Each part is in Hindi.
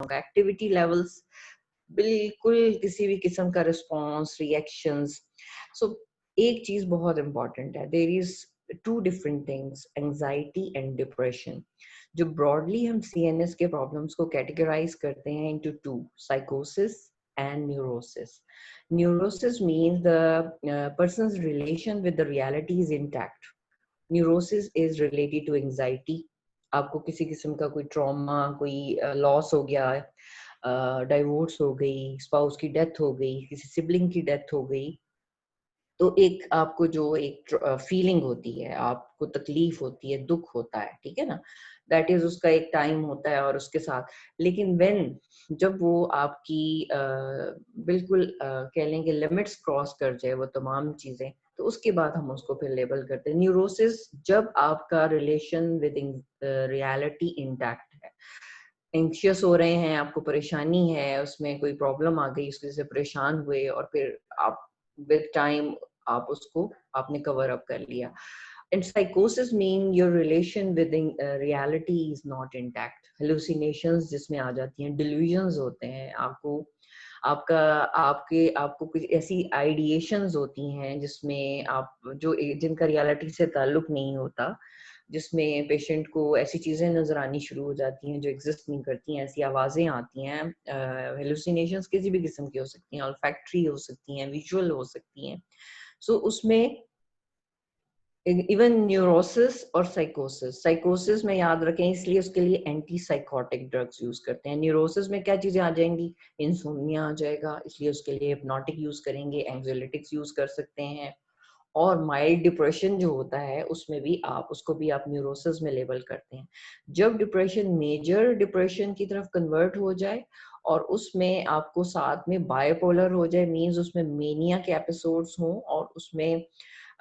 होगा, एक्टिविटी लेवल्स, बिल्कुल किसी भी किस्म का रिस्पॉन्स, रिएक्शंस। सो एक चीज बहुत इंपॉर्टेंट है, there is two different things, anxiety and depression. जो ब्रॉडली हम सीएनएस के प्रॉब्लम्स को कैटेगराइज करते हैं इनटू टू, साइकोसिस and neurosis. Neurosis means the person's relation with the reality is intact. Neurosis is related to anxiety. आपको किसी किस्म का कोई ट्रॉमा, कोई लॉस हो गया, डाइवोर्स हो गई, स्पाउस की डेथ हो गई, किसी सिबलिंग की डेथ हो गई, तो एक आपको जो एक फीलिंग होती है, आपको तकलीफ होती है, दुख होता है, ठीक है ना, दैट इज उसका एक टाइम होता है और उसके साथ, लेकिन व्हेन जब वो आपकी बिल्कुल कह लें कि लिमिट्स क्रॉस कर जाए वो तमाम चीजें, तो उसके बाद हम उसको फिर लेबल करते हैं न्यूरोसिस, जब आपका रिलेशन विद रियलिटी इंटैक्ट है, एंशियस हो रहे हैं, आपको परेशानी है, उसमें कोई प्रॉब्लम आ गई, उसकी वजह से परेशान हुए और फिर आप विद टाइम आप उसको आपने कवर अप कर लिया. And psychosis mean your relation with reality is not intact. Hallucinations जिसमें आ जाती हैं, delusions होते हैं, आपको कुछ ऐसी आइडिएशंस होती हैं जिसमें आप जो जिनका रियलिटी से ताल्लुक नहीं होता, जिसमें पेशेंट को ऐसी चीजें नजर आनी शुरू हो जाती हैं जो एग्जिस्ट नहीं करती हैं, ऐसी आवाजें आती हैं. हेलुसिनेशंस किसी भी किस्म की हो सकती हैं, ऑल्फैक्टरी हो सकती हैं, विजुअल हो सकती हैं. सो उसमें इवन न्यूरोसिस और साइकोसिस में याद रखें, इसलिए उसके लिए एंटी साइकोटिक ड्रग्स यूज करते हैं. न्यूरोसिस में क्या चीजें आ जाएंगी, इंसोम्निया आ जाएगा, इसलिए उसके लिए हिप्नोटिक यूज करेंगे, एंग्जाइलिटिक्स यूज कर सकते हैं. और माइल्ड डिप्रेशन जो होता है उसमें भी उसको भी आप न्यूरोसिस में लेबल करते हैं. जब डिप्रेशन मेजर डिप्रेशन की तरफ कन्वर्ट हो जाए और उसमें आपको साथ में बायपोलर हो जाए, मींस उसमें मेनिया के एपिसोड्स हों और उसमें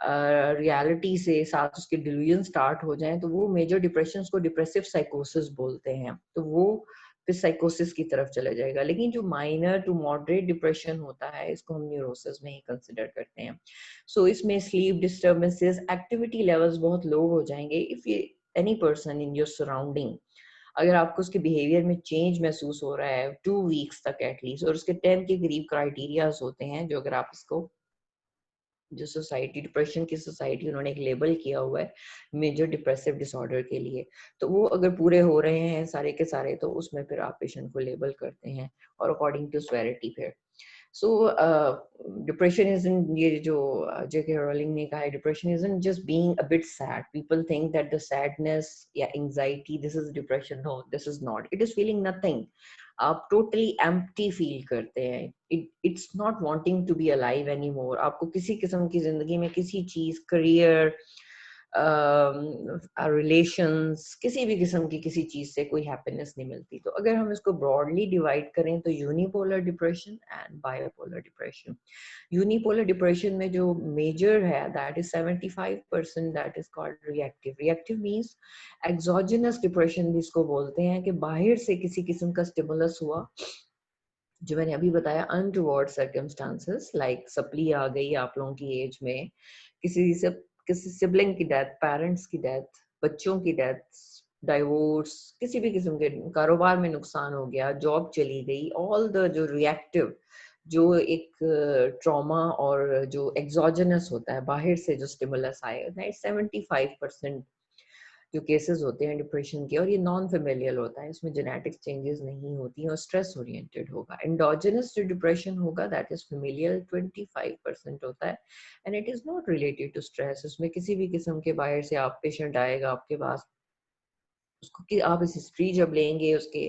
रियलिटी से साथ उसके डिल्यूजन स्टार्ट हो जाएं, तो वो मेजर डिप्रेशन को डिप्रेसिव साइकोसिस बोलते हैं. तो वो फिर साइकोसिस की तरफ चला जाएगा. लेकिन जो माइनर टू मॉडरेट डिप्रेशन होता है, इसको हम न्यूरोसिस में ही कंसिडर करते हैं. सो इसमें स्लीप डिस्टर्बेंसेस, एक्टिविटी लेवल्स बहुत लो हो जाएंगे. If any person in your surrounding, अगर आपको उसके बिहेवियर में चेंज महसूस हो रहा है 2 वीक्स तक एटलीस्ट, और उसके 10 के करीब क्राइटेरियाज होते हैं जो अगर आप इसको, जो सोसाइटी, डिप्रेशन की सोसाइटी, उन्होंने एक लेबल किया हुआ है मेजर डिप्रेसिव डिसऑर्डर के लिए, तो वो अगर पूरे हो रहे हैं सारे के सारे, तो उसमें फिर आप पेशेंट को लेबल करते हैं और अकॉर्डिंग टू सेवेरिटी फिर. सो डिप्रेशन इजंट, ये जो जेके रोलिंग ने कहा है, depression isn't just being a bit sad. People think that the sadness या anxiety this is depression. No, this is not. It is feeling nothing. आप टोटली एम्प्टी फील करते हैं. It's not wanting to be alive any more. आपको किसी किस्म की जिंदगी में किसी चीज, करियर, रिलेशंस, किसी भी किस्म की किसी चीज से कोई हैप्पीनेस नहीं मिलती. तो अगर हम इसको ब्रॉडली डिवाइड करें तो unipolar depression and bipolar depression. Unipolar depression में जो मेजर है, that is 75%, that is called reactive. Reactive means exogenous depression भी इसको बोलते हैं, कि बाहर से किसी किस्म का स्टिमुलस हुआ, जो मैंने अभी बताया, अनटुवर्ड सर्कमस्टांसेस, लाइक सप्ली आ गई आप लोगों की एज में, किसी सिबलिंग की डेथ, पेरेंट्स की डेथ, बच्चों की डेथ, डाइवोर्स, किसी भी किस्म के कारोबार में नुकसान हो गया, जॉब चली गई, ऑल द जो रिएक्टिव, जो एक ट्रॉमा और जो एक्सोजेनस होता है, बाहर से जो स्टिमुलस आए, 75% जो केसेस होते हैं डिप्रेशन के, और ये नॉन फेमिलियल होता है, इसमें जेनेटिक्स चेंजेस नहीं होती हैं और स्ट्रेस ओरिएंटेड होगा. एंडोजेनस जो डिप्रेशन होगा, दैट इज फेमिलियल, 25% होता है, and it is not related to stress. उसमें किसी भी किस्म के बाहर से आप पेशेंट आएगा आपके पास, उसको कि आप इस हिस्ट्री जब लेंगे उसके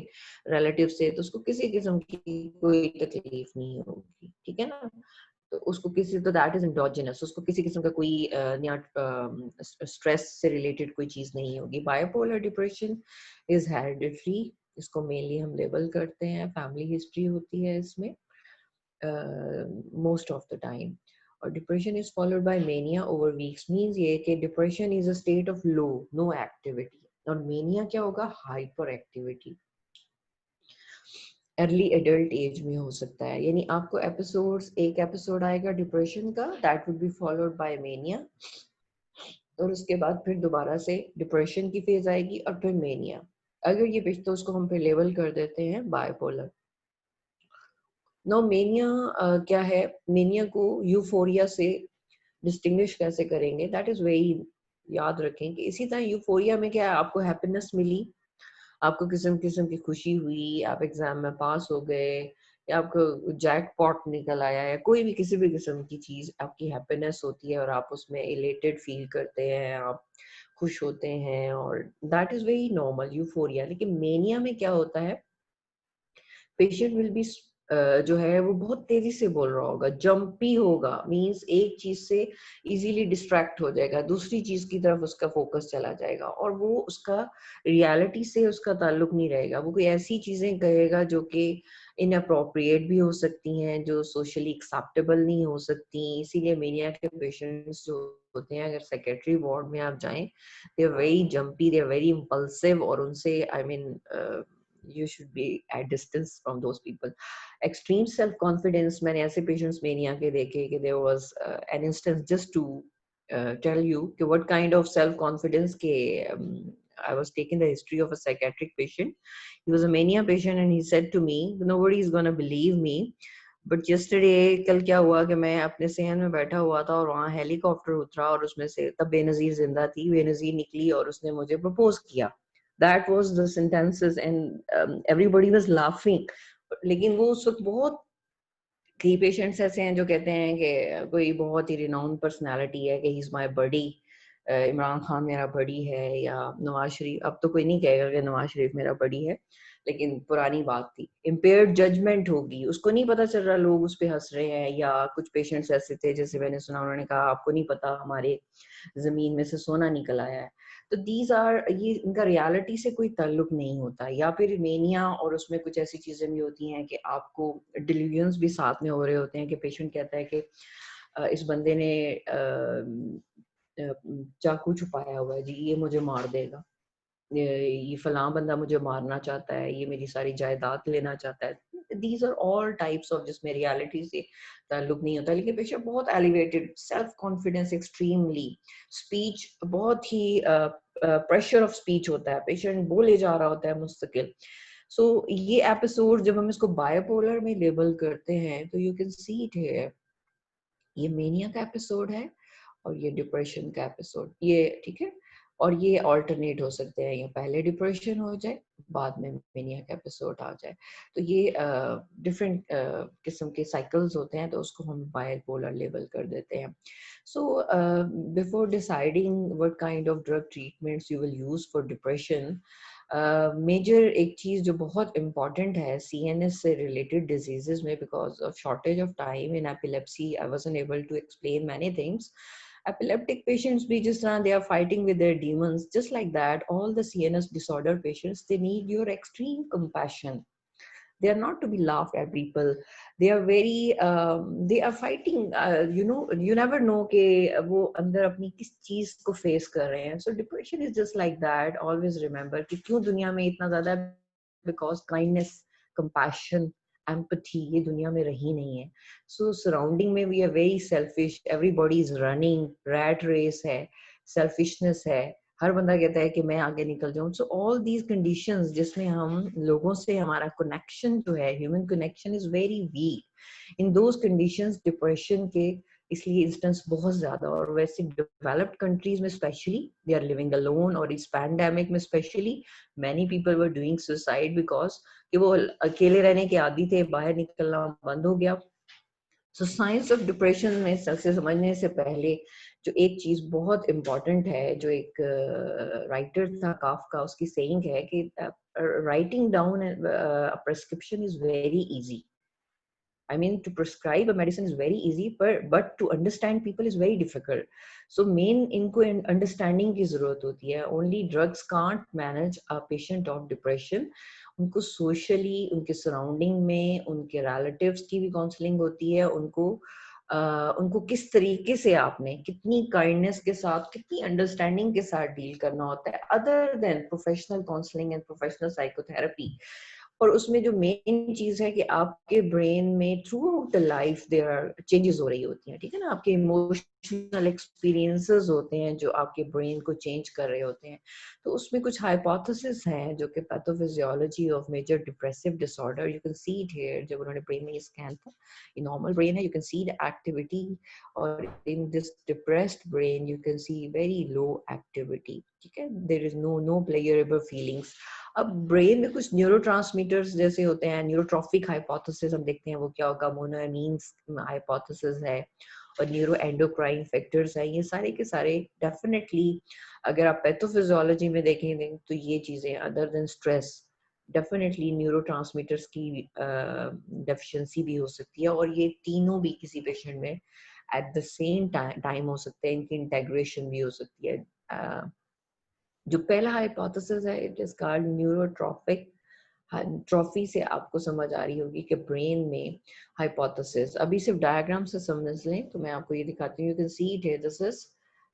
रिलेटिव से, तो उसको किसी किस्म की कोई तकलीफ नहीं होगी, ठीक है ना. तो उसको किसी, तो दैट इज एंडोजेनस, उसको किसी किस्म का कोई स्ट्रेस से रिलेटेड कोई चीज नहीं होगी. Bipolar depression is hereditary. इसको मेनली हम लेबल करते हैं, फैमिली हिस्ट्री होती है इसमें मोस्ट ऑफ द टाइम. और depression is followed by mania over weeks. Means ये कि depression is a state of low, no activity. और मेनिया क्या होगा, hyper activity. Early adult age में हो सकता है, यानी आपको एपिसोड्स, एक एपिसोड आएगा डिप्रेशन का, that would be followed by mania, और उसके बाद फिर दोबारा से डिप्रेशन की फेज आएगी और फिर मेनिया. अगर ये पेशेंट तो उसको हम फिर लेबल कर देते हैं बायपोलर। नो मेनिया क्या है, मेनिया को यूफोरिया से डिस्टिंग्विश कैसे करेंगे, दैट इज वेरी, याद रखें कि इसी तरह यूफोरिया में क्या है, आपको हैप्पीनेस मिली, आपको किस्म किस्म की खुशी हुई, आप एग्जाम में पास हो गए, या आपको जैकपॉट निकल आया, या कोई भी किसी भी किस्म की चीज आपकी हैप्पीनेस होती है और आप उसमें इलेटेड फील करते हैं, आप खुश होते हैं, और that is very normal euphoria. लेकिन मेनिया में क्या होता है, पेशेंट विल बी जो है वो बहुत तेजी से बोल रहा होगा, जंपी होगा, मींस एक चीज से इजीली डिस्ट्रैक्ट हो जाएगा, दूसरी चीज की तरफ उसका फोकस चला जाएगा, और वो उसका रियलिटी से उसका ताल्लुक नहीं रहेगा, वो कोई ऐसी चीजें कहेगा जो कि इनअप्रोप्रिएट भी हो सकती हैं, जो सोशली एक्सेप्टेबल नहीं हो सकती। इसीलिए मेनिया के पेशेंट्स जो होते हैं, अगर सेक्रेटरी वार्ड में आप जाएं, they are very jumpy, they are very impulsive, और उनसे I mean you should be at distance from those people. Extreme self confidence, मैंने ऐसे patients में नहीं आके देखे कि there was an instance, just to tell you कि what kind of self confidence के I was taking the history of a psychiatric patient. He was a mania patient and he said to me, nobody is going to believe me, but yesterday, कल क्या हुआ कि मैं अपने सेहन में बैठा हुआ था और वहाँ हेलीकॉप्टर उतरा, और उसमें से तब बेनजीर जिंदा थी, बेनजीर निकली और उसने मुझे प्रपोज किया। That was the sentences and everybody was laughing. लेकिन वो उस वक्त बहुत, कई पेशेंट्स ऐसे हैं जो कहते हैं कि कोई बहुत ही रिनाउंड पर्सनालिटी है कि ही इज माय बडी, इमरान खान मेरा बड़ी है, या नवाज शरीफ, अब तो कोई नहीं कहेगा कि नवाज शरीफ मेरा बड़ी है, लेकिन पुरानी बात थी। इम्पेयर्ड जजमेंट होगी, उसको नहीं पता चल रहा, लोग उस पे हंस रहे हैं। या कुछ पेशेंट्स ऐसे थे, जैसे मैंने सुना, उन्होंने कहा आपको नहीं पता हमारे जमीन में से सोना निकल आया है। तो दीज आर, ये इनका रियलिटी से कोई ताल्लुक नहीं होता। या फिर मेनिया, और उसमें कुछ ऐसी चीजें भी होती हैं कि आपको डिलीजन्स भी साथ में हो रहे होते हैं, कि पेशेंट कहता है कि इस बंदे ने चाकू छुपाया हुआ है जी, ये मुझे मार देगा, ये फलां बंदा मुझे मारना चाहता है, ये मेरी सारी जायदाद लेना चाहता है। These are all types of, जिसमें रियलिटी से ताल्लुक नहीं होता। लेकिन पेशेंट बहुत elevated, self confidence extremely, speech बहुत ही प्रेशर ऑफ स्पीच होता है, पेशेंट बोले जा रहा होता है मुस्तकिल। सो ये एपिसोड जब हम इसको बायोपोलर में लेबल करते हैं, तो you can see it here, ये मेनिया का एपिसोड है और ये डिप्रेशन का एपिसोड, ये ठीक है। और ये ऑल्टरनेट हो सकते हैं, या पहले डिप्रेशन हो जाए, बाद में मेनिया का एपिसोड आ जाए। तो ये डिफरेंट किस्म के साइकिल्स होते हैं, तो उसको हम बाइपोलर लेबल कर देते हैं। So before deciding what kind of drug treatments you will use for depression, major एक चीज जो बहुत इम्पॉर्टेंट है सीएनएस से रिलेटेड डिजीजेस में, because of shortage of time in epilepsy I wasn't able to explain many things. Epileptic patients be just they are fighting with their demons, just like that all the CNS disorder patients, they need your extreme compassion. They are not to be laughed at people. They are very they are fighting, you know, you never know कि वो अंदर अपनी किस चीज को फेस कर रहे हैं. So depression is just like that. Always remember कि क्यों दुनिया में इतना ज्यादा, because kindness, compassion, empathy ये दुनिया में रही नहीं है. So surrounding में we are very selfish. Everybody is running, rat race है, selfishness है, हर बंदा कहता है कि मैं आगे निकल जाऊं. सो ऑल दीज कंडीशंस जिसमें हम लोगों से हमारा कनेक्शन जो है, human connection is very weak. In those conditions depression के इसलिए इंस्टेंस बहुत ज्यादा. और वैसे डेवलप्ड कंट्रीज में specially they are living alone, और इस पैंडेमिक में specially many people were doing suicide because कि वो अकेले रहने के आदी थे, बाहर निकलना बंद हो गया. सो साइंस ऑफ डिप्रेशन में सबसे समझने से पहले जो एक चीज बहुत इम्पोर्टेंट है, जो एक राइटर था काफका, उसकी सेइंग है कि writing down prescription is very easy. I mean, to prescribe a medicine is very easy, but to understand people is very difficult. So main इनको understanding की जरूरत होती है. Only drugs can't manage a patient of depression. उनको socially, उनके surrounding में, उनके relatives की भी counseling होती है. उनको किस तरीके से आपने कितनी काइंडनेस के साथ, कितनी अंडरस्टैंडिंग के साथ डील करना होता है, other than professional counselling and professional psychotherapy. और उसमें जो मेन चीज है कि आपके ब्रेन में throughout the life there are changes हो रही होती हैं, ठीक है ना, आपके इमोशनल एक्सपीरियंसेस होते हैं जो आपके ब्रेन को चेंज कर रहे होते हैं। तो उसमें कुछ हाइपोथेसिस हैं जो कि pathophysiology of major depressive disorder, you can see it here, जब उन्होंने ब्रेन में ये स्कैन था, ये नॉर्मल ब्रेन है, you can see the activity, और in this depressed brain you can see very low activity, ठीक है, there is no pleasurable feelings. अब ब्रेन में कुछ न्यूरोट्रांसमीटर्स जैसे होते हैं, न्यूरोट्रॉफिक हाइपोथेसिस हम देखते हैं वो क्या होगा, मोनोएमीन्स हाइपोथेसिस है, और न्यूरो एंडोक्राइन फैक्टर्स है, ये सारे के सारे डेफिनेटली अगर आप पैथोफिजियोलॉजी में देखेंगे तो ये चीजें other than stress definitely neurotransmitters की डेफिशिएंसी भी हो सकती है, और ये तीनों भी किसी पेशेंट में एट द सेम टाइम हो सकते हैं, इनकी इंटेग्रेशन भी हो सकती है। जो पहला हाइपोथेसिस है it is called neurotrophic. Trophy से आपको समझ आ रही होगी कि ब्रेन में हाइपोथेसिस, अभी सिर्फ डायग्राम से समझ लें तो मैं आपको ये दिखाती हूँ, यू कैन सी इट है, दिस इज,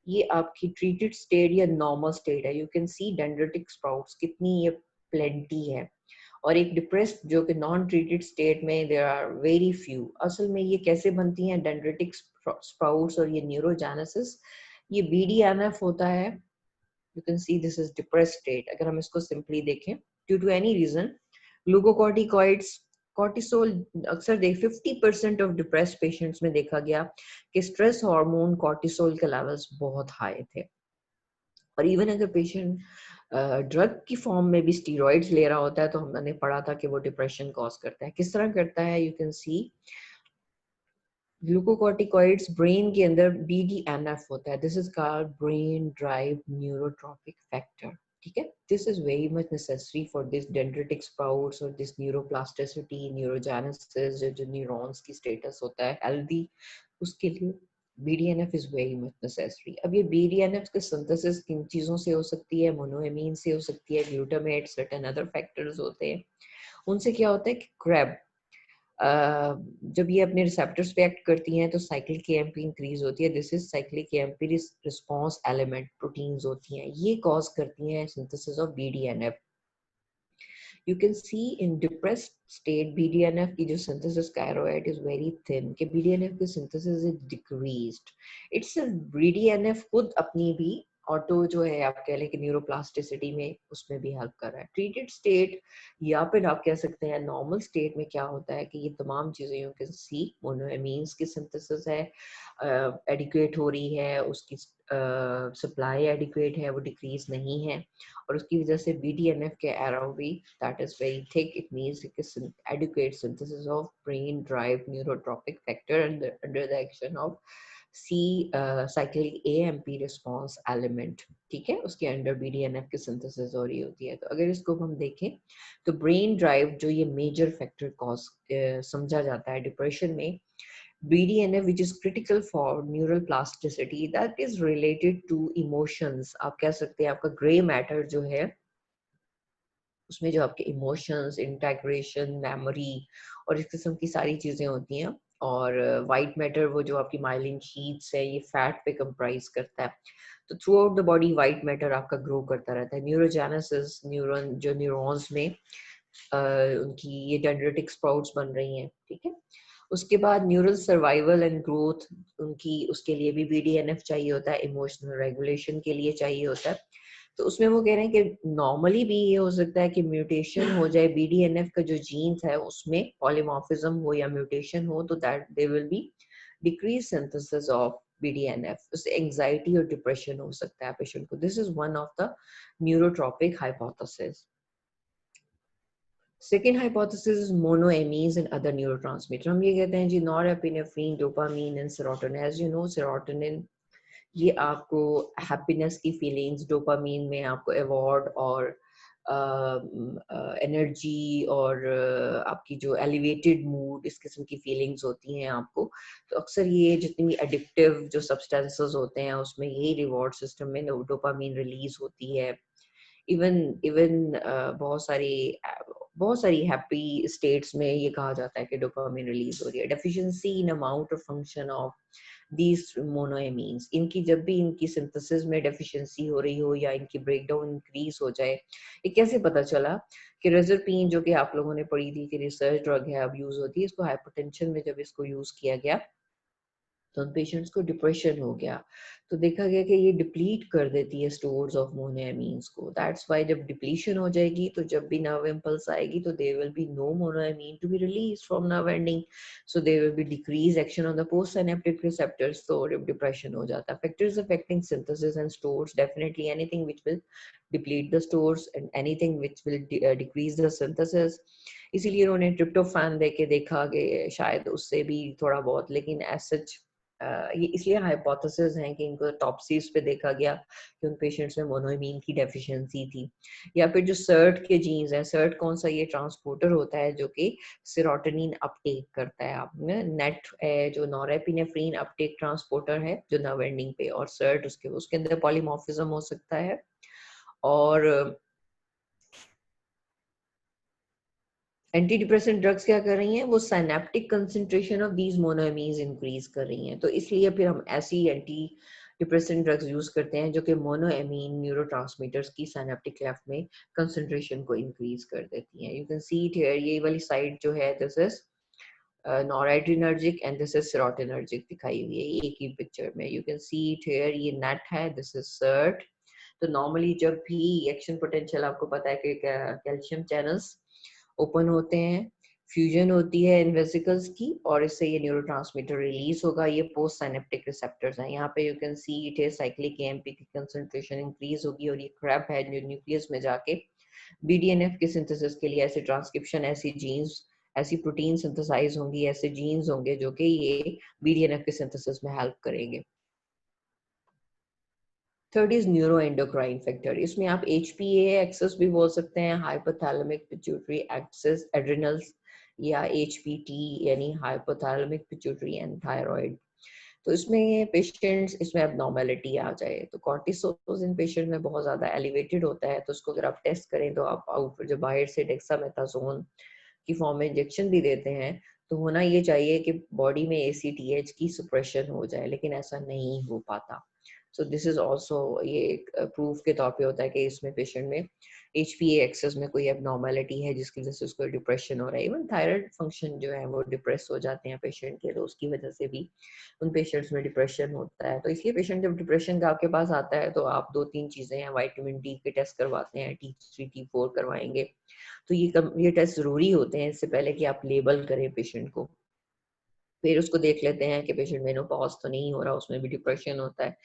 ये आपकी ट्रीटेड स्टेट या नॉर्मल स्टेट है, you can C dendritic sprouts कितनी ये प्लेंटी है, और एक डिप्रेस्ड जो कि नॉन ट्रीटेड स्टेट में देयर आर वेरी फ्यू। असल में ये कैसे बनती हैं डेंड्रिटिक स्प्राउट्स और ये न्यूरोजेनेसिस, ये बीडीएनएफ होता है, you can see this is depressed state। अगर हम इसको सिंपली देखें, due to any reason glucocorticoids, cortisol, अक्सर देख 50% ऑफ डिप्रेस्ड पेशेंट्स में देखा गया कि स्ट्रेस हार्मोन कॉर्टिसोल के लेवल्स बहुत हाई थे, और इवन अगर पेशेंट ड्रग की फॉर्म में भी स्टीरॉइड्स ले रहा होता है तो हमने पढ़ा था कि वो डिप्रेशन कॉज करता है। किस तरह करता है, you can C glucocorticoids brain के अंदर बीडीएनएफ होता है, this is called brain drive neurotrophic factor, ठीक है, this is very much necessary for this dendritic sprouts और दिस न्यूरोप्लास्टिसिटी न्यूरोजेनेसिस, जो न्यूरॉन्स की स्टेटस होता है हेल्दी, उसके लिए BDNF is very much necessary. अब ये बीडीएनएफ के सिंथेसिस किन चीजों से हो सकती है, मोनोएमीन से हो सकती है, ग्लूटामेट, सर्टेन अदर फैक्टर्स होते हैं, उनसे क्या होता है कि क्रैब जब ये अपने रिसेप्टर्स पे एक्ट करती हैं तो साइक्लिक केएमपी इंक्रीज होती है, this is cyclic KMP response element proteins होती हैं, ये कॉज करती हैं synthesis of BDNF. You can see in depressed state BDNF की जो synthesis thyroid is very thin, कि BDNF की synthesis is decreased। It's a BDNF खुद अपनी भी ऑटो जो है आप कह लें कि न्यूरोप्लास्टिसिटी में उसमें भी हेल्प कर रहा है। ट्रीटेड स्टेट या फिर आप कह सकते हैं नॉर्मल स्टेट में क्या होता है कि ये तमाम चीजें यू कैन सी, मोनोएमीन्स की सिंथेसिस है एडिक्वेट हो रही है, उसकी सप्लाई एडिक्वेट है, वो डिक्रीज नहीं है, और उसकी वजह से BDNF के एरो भी that is very thick, it means it is adequate synthesis of brain derived neurotropic factor under the action of C cyclic AMP response element, ठीक है, उसके अंडर BDNF की सिंथेसिस हो रही होती है। तो अगर इसको हम देखें तो ब्रेन ड्राइव जो ये मेजर फैक्टर कॉज समझा जाता है डिप्रेशन में, BDNF which is critical for neural plasticity that is related to emotions, आप कह सकते हैं आपका ग्रे मैटर जो है उसमें जो आपके इमोशंस, इंटेग्रेशन, मेमोरी और इस किस्म की सारी चीजें होती हैं, और वाइट मैटर वो जो आपकी माइलिन शीट्स है ये फैट पे कंप्राइज करता है, तो through out the body white matter आपका ग्रो करता रहता है। न्यूरोजेनेसिस, न्यूरॉन जो न्यूरॉन्स में उनकी ये डेंड्रिटिक स्प्राउट्स बन रही हैं, ठीक है, उसके बाद न्यूरल सर्वाइवल एंड ग्रोथ उनकी, उसके लिए भी BDNF चाहिए होता है, इमोशनल रेगुलेशन के लिए चाहिए होता है। तो उसमें वो कह रहे हैं कि नॉर्मली भी ये हो सकता है कि म्यूटेशन हो जाए BDNF का जो जीन्स है उसमें पॉलीमॉर्फिज्म हो या म्यूटेशन हो, तो that they will be decrease synthesis of BDNF, उससे एंजाइटी और डिप्रेशन हो सकता है पेशेंट को। This is one of the neurotrophic hypothesis. Second hypothesis is monoamines and other neurotransmitter. हम ये कहते हैं जी norepinephrine, dopamine and serotonin. As you know serotonin ये आपको हैप्पीनेस की फीलिंग्स, डोपामीन में आपको अवार्ड और एनर्जी और आपकी जो एलिवेटेड मूड, इस किस्म की फीलिंग्स होती हैं आपको। तो अक्सर ये जितनी भी एडिक्टिव जो सब्सटेंसेस होते हैं उसमें यही रिवॉर्ड सिस्टम में डोपामीन रिलीज होती है। इवन इवन बहुत सारी हैप्पी स्टेट्स में ये कहा जाता है कि डोपामिन रिलीज हो रही है। डेफिशिएंसी इन अमाउंट और फंक्शन ऑफ these monoamines, इनकी जब भी इनकी सिंथेसिस में डेफिशिएंसी हो रही हो या इनकी ब्रेकडाउन इंक्रीज हो जाए, ये कैसे पता चला कि रेजरपीन जो कि आप लोगों ने पढ़ी थी कि रिसर्च ड्रग है, अब यूज होती है, इसको हाइपरटेंशन में जब इसको यूज किया गया तो उन पेशेंट्स को डिप्रेशन हो गया। तो देखा गया कि ये डिप्लीट कर देती है स्टोर्स ऑफ मोनोएमीन्स को। दैट्स व्हाई जब डिप्लीशन हो जाएगी तो जब भी नर्व इम्पल्स आएगी तो there will be no monoamine to be release from nerve ending, so there will be decrease action on the post synaptic receptors, तो डिप्रेशन हो जाता है। Factors affecting synthesis and stores, definitely anything which will deplete the stores and anything which will decrease the synthesis. इसीलिए उन्होंने ट्रिप्टोफैन देके देखा कि शायद उससे भी थोड़ा बहुत, लेकिन एज सच ये इसलिए हाइपोथेसिस हैं कि इनको टॉपसीज पे देखा गया कि उन पेशेंट्स में मोनोइमीन की डेफिशिएंसी थी। या फिर जो सर्ट के जीन्स हैं, सर्ट कौन सा, ये ट्रांसपोर्टर होता है जो कि सेरोटोनिन अपटेक करता है। आपने नेट जो नॉरेपिनेफ्रिन अपटेक ट्रांसपोर्टर है जो नर्व एंडिंग पे, और सर्ट उसके उसके अंदर पॉलीमॉर्फिज्म हो सकता है। और एंटी डिप्रेसेंट ड्रग्स क्या कर रही हैं, वो synaptic concentration of these monoamines increase कर रही हैं। तो इसलिए फिर हम ऐसी एंटी डिप्रेसेंट ड्रग्स यूज करते हैं जो कि मोनोएमीन न्यूरोट्रांसमीटर्स की साइनेप्टिक क्लेफ्ट में कंसंट्रेशन को इंक्रीज कर देती हैं। You can see it here, ये वाली साइड जो है this is noradrenergic and this is serotonergic दिखाई हुई है एक ही पिक्चर में। You can see it here, ये नेट है, दिस इज सर्ट। तो नॉर्मली जब भी एक्शन पोटेंशियल, आपको पता है कि कैल्शियम चैनल्स ओपन होते हैं, फ्यूजन होती है इन वेसिकल्स की, और इससे ये न्यूरोट्रांसमीटर रिलीज होगा। ये पोस्ट साइनेप्टिक रिसेप्टर्स हैं। यहाँ पे यू कैन सी इट है, साइक्लिक एएमपी की कंसंट्रेशन इंक्रीज होगी और ये क्रैप है जो न्यूक्लियस में जाके बीडीएनएफ के सिंथेसिस के लिए ऐसे ट्रांसक्रिप्शन, ऐसी जीन्स, ऐसी प्रोटीन सिंथेसाइज होंगी, ऐसे जीन्स होंगे जो कि ये बीडीएनएफ के सिंथेसिस में हेल्प करेंगे। Third is neuro endocrine factor. इसमें आप HPA एक्सेस भी बोल सकते हैं, हाइपोथैलेमिक पिट्यूटरी एक्सेस एड्रिनल्स, या HPT यानी हाइपोथैलेमिक पिट्यूटरी एंड थायराइड। तो इसमें पेशेंट्स, इसमें एबनॉर्मेलिटी आ जाए तो कॉर्टिसोल इन पेशेंट में बहुत ज्यादा एलिवेटेड होता है, तो उसको अगर आप टेस्ट करें तो आप आउट जो बाहर से डेक्सामेथासोन की फॉर्म में इंजेक्शन भी देते हैं, तो होना ये चाहिए कि बॉडी में ACTH की सुप्रेशन हो जाए, लेकिन ऐसा नहीं हो पाता। सो दिस इज ऑल्सो, ये एक प्रूफ के तौर पे होता है कि इसमें पेशेंट में HPA एक्सेस में कोई एबनॉर्मेलिटी है जिसकी वजह से उसको डिप्रेशन हो रहा है। इवन थायराइड फंक्शन जो है वो डिप्रेस हो जाते हैं पेशेंट के, तो उसकी वजह से भी उन पेशेंट्स में डिप्रेशन होता है। तो इसलिए पेशेंट जब डिप्रेशन का आपके पास आता है तो आप 2-3 चीजें हैं, विटामिन D के टेस्ट करवाते हैं, T3 T4 करवाएंगे। तो ये टेस्ट जरूरी होते हैं इससे पहले कि आप लेबल करें पेशेंट को। फिर उसको देख लेते हैं कि पेशेंट मेनोपॉज तो नहीं हो रहा, उसमें भी डिप्रेशन होता है,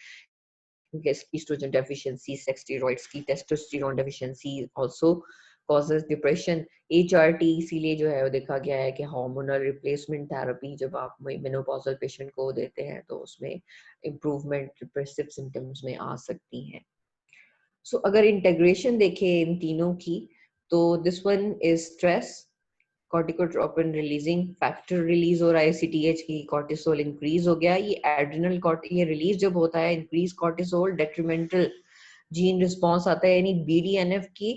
क्योंकि एस्ट्रोजन डेफिशिएंसी, सेक्स स्टेरॉइड्स की testosterone deficiency also causes depression. HRT इसीलिए जो है वो देखा गया है कि हार्मोनल रिप्लेसमेंट थेरेपी जब आप मेनोपॉजल पेशेंट को देते हैं तो उसमें इम्प्रूवमेंट डिप्रेसिव सिम्टम्स में आ सकती हैं। सो अगर इंटेग्रेशन देखें इन तीनों की, तो this one is stress, corticotropin releasing factor release हो रहा है, ACTH की, कॉर्टिसोल इंक्रीज हो गया। ये एड्रिनल ये रिलीज जब होता है increase cortisol, detrimental gene response आता है, यानी BDNF की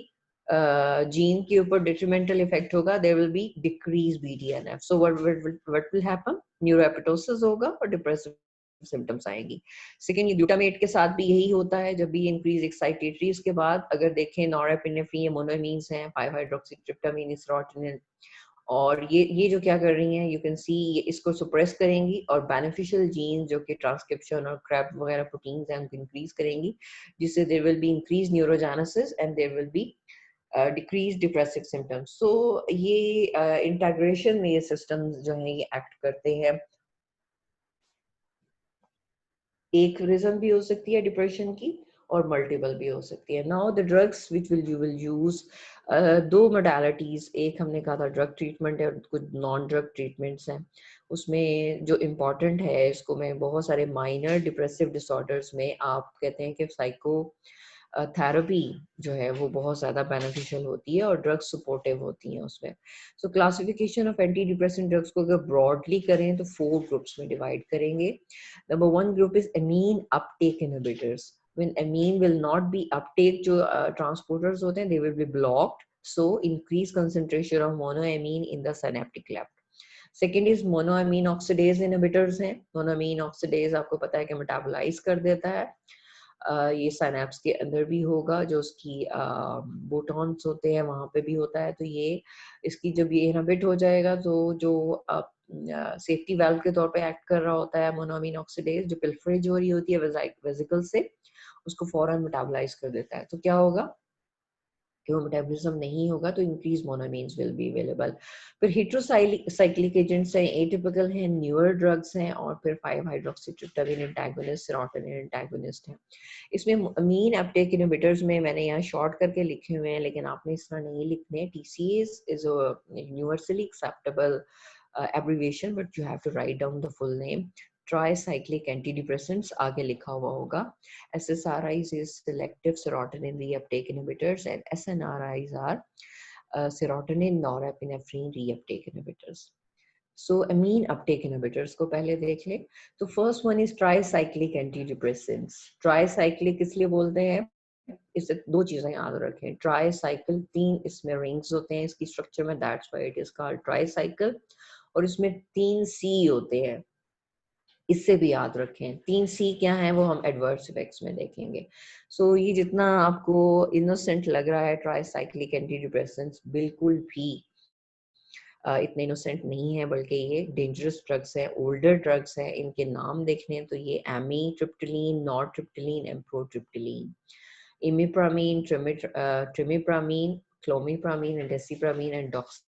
जीन के ऊपर डिट्रीमेंटल इफेक्ट होगा, there will be decrease BDNF, so what will happen, neuroapoptosis होगा और डिप्रेसिव सिम्टम्स आएंगी। सेकेंड, ये ग्लूटामेट के साथ भी यही होता है, जब भी इंक्रीज एक्साइटेटरी, उसके बाद अगर देखें नॉरेपिनेफ्रिन, ये मोनोमीन्स हैं, 5-हाइड्रोक्सीट्रिप्टामाइन, सेरोटोनिन, और ये जो क्या कर रही हैं, यू कैन सी, ये इसको सुप्रेस करेंगी और बेनिफिशियल जीन जो कि ट्रांसक्रिप्शन और क्रैप वगैरह प्रोटीन्स हैं उनको इंक्रीज करेंगी, जिससे there will be increase neurogenesis and there will be decrease depressive symptoms. So ये इंटीग्रेशन में ये सिस्टम्स जो हैं ये एक्ट करते हैं। एक रीजन भी हो सकती है डिप्रेशन की और मल्टीपल भी हो सकती है। Now the drugs which will you will use, दो मोडालिटीज, एक हमने कहा था ड्रग ट्रीटमेंट है और कुछ नॉन ड्रग ट्रीटमेंट्स हैं। उसमें जो इम्पोर्टेंट है, इसको मैं बहुत सारे माइनर डिप्रेसिव डिसऑर्डर्स में आप कहते हैं कि साइको थेरेपी जो है वो बहुत ज़्यादा बेनिफिशियल होती है और ड्रग्स सपोर्टिव होती हैं उसमें। सो classification of anti depressant drugs को अगर ब्रॉडली करें तो 4 ग्रुप्स में डिवाइड करेंगे। Number 1 group is amine uptake inhibitors. When amine will not be uptake, जो transporters होते हैं, they will be blocked, so increase concentration of monoamine in the synaptic cleft. Second is monoamine oxidase inhibitors हैं। मोनोअमीन ऑक्सीडेज आपको पता है कि मेटाबोलाइज कर देता है, ये साइनेप्स के अंदर भी होगा, जो उसकी बोटॉन्स होते हैं वहां पे भी होता है। तो ये इसकी जब ये इनहिबिट हो जाएगा तो जो सेफ्टी वाल्व के तौर पे एक्ट कर रहा होता है मोनोअमीन ऑक्सीडेज, जो पिल्फरेज हो रही होती है वेसिकल से, उसको फौरन मेटाबोलाइज कर देता है। तो क्या होगा कि वो मेटाबॉलिज्म नहीं होगा, तो इंक्रीज मोनोमीन्स विल बी अवेलेबल। फिर हेटेरोसाइक्लिक एजेंट्स हैं, एटिपिकल हैं, न्यूअर ड्रग्स हैं, और फिर 5 हाइड्रोक्सीट्रिप्टामिन एंटागोनिस्ट, सेरोटोनिन एंटागोनिस्ट हैं। इसमें अमीन अपटेक इनहिबिटर्स में मैंने यहाँ शॉर्ट करके लिखे हुए हैं, लेकिन आपने इस तरह नहीं लिखने। TCAs is a universally acceptable abbreviation, but you have to write down the full name. Tricyclic antidepressants आगे लिखा हुआ होगा। SSRIs is selective serotonin reuptake inhibitors, and SNRIs are serotonin norepinephrine reuptake inhibitors. So amine uptake inhibitors को पहले देख ले। तो first one is tricyclic antidepressants. Tricyclic इसलिए बोलते हैं, इससे दो चीजें याद रखें। ट्राईसाइकिल 3 इसमें रिंग्स होते हैं इसकी स्ट्रक्चर में, that's why it is called tricycle. और इसमें 3 C होते हैं, इससे भी याद रखें। 3 C क्या है वो हम एडवर्स इफेक्ट्स में देखेंगे। सो ये जितना आपको इनोसेंट लग रहा है ट्राईसाइक्लिक एंटी डिप्रेसेंट्स, बिल्कुल भी इतने इनोसेंट नहीं है, बल्कि ये डेंजरस ड्रग्स है, ओल्डर ड्रग्स है। इनके नाम देखने तो ये एमीट्रिप्टिलीन, नॉरट्रिप्टिलीन, एम्प्रोट्रिप्टिलीन, imipramine, trimipramine, clomipramine, and desipramine and doxepin.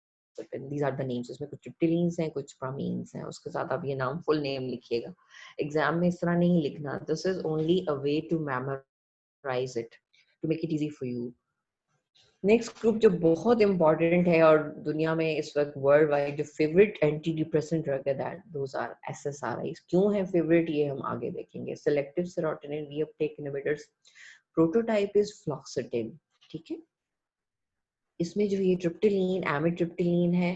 These are the names. इसमें कुछ ट्रिप्टिलीन्स हैं, कुछ प्रामीन्स हैं, उसके साथ आप ये नाम फुल नेम लिखिएगा। एग्जाम में इस तरह नहीं लिखना। This is only a way to memorise it, to make it easy for you. Next group जो बहुत इंपॉर्टेंट है और दुनिया में इस वक्त वर्ल्ड वाइड जो फेवरेट एंटी डिप्रेसेंट ड्रग है, दैट दोस आर SSRIs। क्यों है फेवरेट ये हम आगे देखेंगे। Selective serotonin reuptake inhibitors, prototype is fluoxetine. ठीक है, इसमें जो ये ट्रिप्टिलीन, एमिट्रिप्टिलीन है,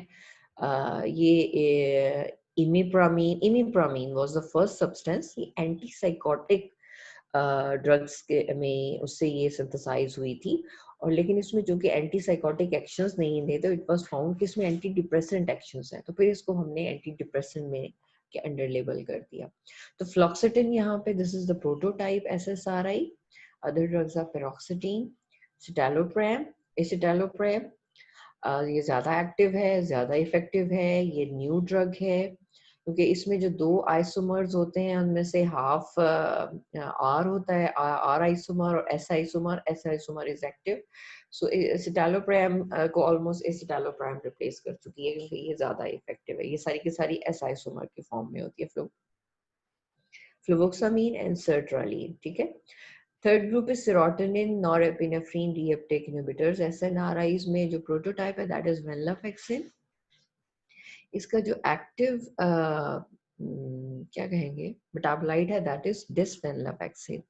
ये imipramine was the first substance. ये एंटीसाइकोटिक ड्रग्स के में उससे ये सिंथेसाइज हुई थी। और लेकिन इसमें जो कि एंटीसाइकोटिक एक्शंस नहीं थे, तो इट वाज फाउंड कि इसमें एंटी डिप्रेसेंट एक्शंस हैं, तो फिर इसको हमने एंटी डिप्रेसेंट में के अंडर लेबल कर दिया। तो फ्लॉक्सिटिन यहाँ पे, this is the prototype SSRI। Other drugs are paroxetine, citalopram, escitalopram. ये ज़्यादा एक्टिव है, ज़्यादा इफेक्टिव है, ये न्यू ड्रग है, क्योंकि इसमें जो 2 आइसोमर्स होते हैं उनमें से हाफ R होता है, R आइसोमर और S isomer. S isomer is active. So escitalopram को ऑलमोस्ट एसिटालोप्रैम रिप्लेस कर चुकी है, क्योंकि ये ज़्यादा इफेक्टिव है। ये सारी की सारी S आइसोमर के फॉर्म में होती है, फ्लुवोक्सामीन एंड सर्ट्रालीन। ठीक है। Third group is serotonin norepinephrine reuptake inhibitors. SNRIs में जो प्रोटोटाइप है दैट इज वेनलाफेक्सिन। इसका जो एक्टिव क्या कहेंगे मेटाबोलाइट है दैट इज डिसवेनलाफेक्सिन।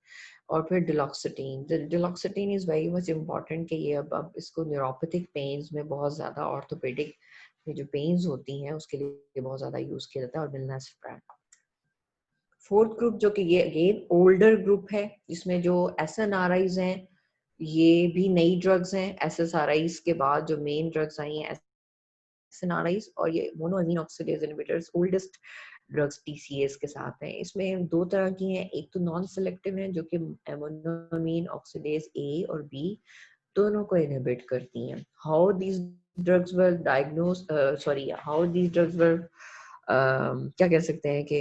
और फिर डिलॉक्सिटीन। डिलॉक्सिटीन इज वेरी मच इम्पॉर्टेंट कि ये अब इसको न्यूरोपैथिक पेन्स में बहुत ज्यादा, ऑर्थोपेडिक में जो पेन्स होती हैं उसके लिए बहुत ज्यादा यूज किया जाता है, और मिलनास्प्रान। फोर्थ ग्रुप जो कि ये अगेन ओल्डर ग्रुप है, जिसमें जो SNRIs हैं ये भी नई ड्रग्स हैं। SSRIs के बाद जो मेन ड्रग्स आई हैं SNRIs, और ये monoamine oxidase inhibitors oldest drugs TCAs के साथ हैं। इसमें दो तरह की हैं, एक तो नॉन सेलेक्टिव है जो कि मोनोअमीन ऑक्सीडेज A और B दोनों को इनहिबिट करती हैं। How these drugs were diagnose, sorry, how these drugs were क्या कह सकते हैं कि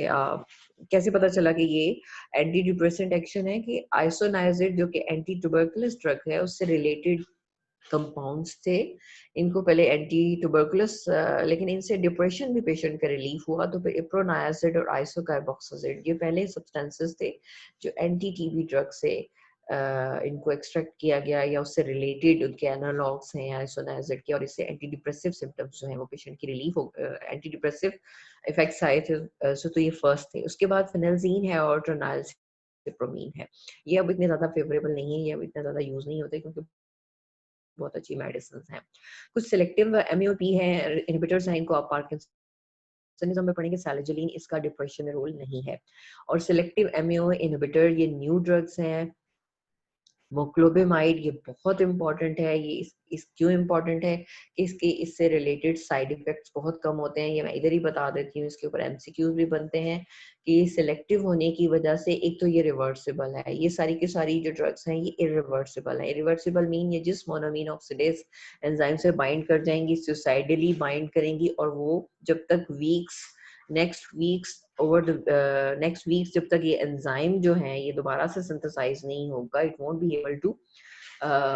कैसे पता चला कि ये एंटी डिप्रेसेंट एक्शन है, कि आइसोनाइजिड जो कि एंटी ट्यूबरकुलस ड्रग है उससे रिलेटेड कंपाउंड्स थे। इनको पहले एंटी ट्यूबरकुलस, लेकिन इनसे डिप्रेशन भी पेशेंट का रिलीफ हुआ, तो फिर इप्रोनायासिड और आइसोकार्बोक्साजिड ये पहले सब्सटेंसेस थे जो एंटी TB ड्रग से इनको एक्सट्रैक्ट किया गया, या उससे रिलेटेड उनके एनालॉग्स हैं आइसोनाइजिड के, और इससे एंटी डिप्रेसिव सिम्टम्स जो हैं वो पेशेंट की रिलीफ हो, एंटी डिप्रेसिव इफेक्ट्स आए थे। सो तो ये फर्स्ट थे। उसके बाद फेनाल्जीन है और ट्रोनाइलसिप्रोमीन है। ये अब इतने ज्यादा फेवरेबल नहीं है, ये अब इतना ज्यादा यूज नहीं होते, क्योंकि बहुत अच्छी मेडिसिन हैं। कुछ सिलेक्टिव MAOP है, इनहिबिटर्स हैं, इनको आप पार्किंसनिज्म में पढ़ेंगे। सैलिजिलिन इसका डिप्रेशन में रोल नहीं है। और सिलेक्टिव MAO इनहिबिटर ये न्यू ड्रग्स हैं, मोक्लोबिमाइड ये बहुत इंपॉर्टेंट है। ये इस क्यों इंपॉर्टेंट है कि इसके इससे रिलेटेड साइड इफेक्ट्स बहुत कम होते हैं। ये मैं इधर ही बता देती हूँ, इसके ऊपर एमसीक्यूज भी बनते हैं कि सिलेक्टिव होने की वजह से एक तो ये रिवर्सिबल है, ये सारी की सारी जो ड्रग्स हैं ये इरिवर्सिबल है। इरिवर्सिबल मीन ये जिस मोनोमीन ऑक्सीडेज एंजाइम से बाइंड कर जाएंगी, सुसाइडली बाइंड करेंगी, और वो जब तक नेक्स्ट वीक्स जब तक ये एंजाइम जो है ये दोबारा से सिंथेसाइज नहीं होगा, it won't be able to